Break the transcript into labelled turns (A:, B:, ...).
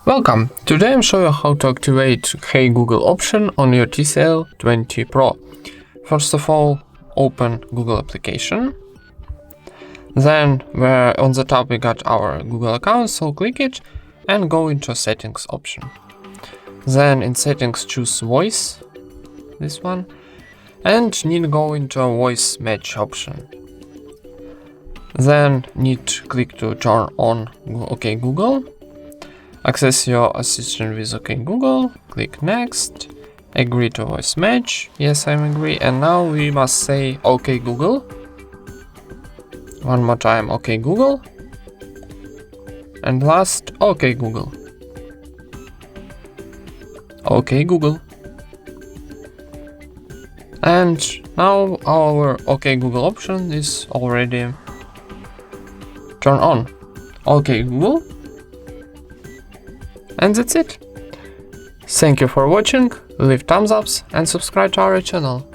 A: Welcome! Today I'm showing you how to activate Hey Google option on your TCL 20 Pro. First of all, open Google application. Then where on the top we got our Google account, so click it and go into settings option. Then in settings choose voice, this one, and need to go into a voice match option. Then need to click to turn on OK Google. Access your assistant with OK Google, click next, agree to voice match, yes I'm agree, and now we must say OK Google. One more time OK Google, and last OK Google. OK Google. And now our OK Google option is already turned on. OK Google. And that's it. Thank you for watching, leave thumbs ups and subscribe to our channel.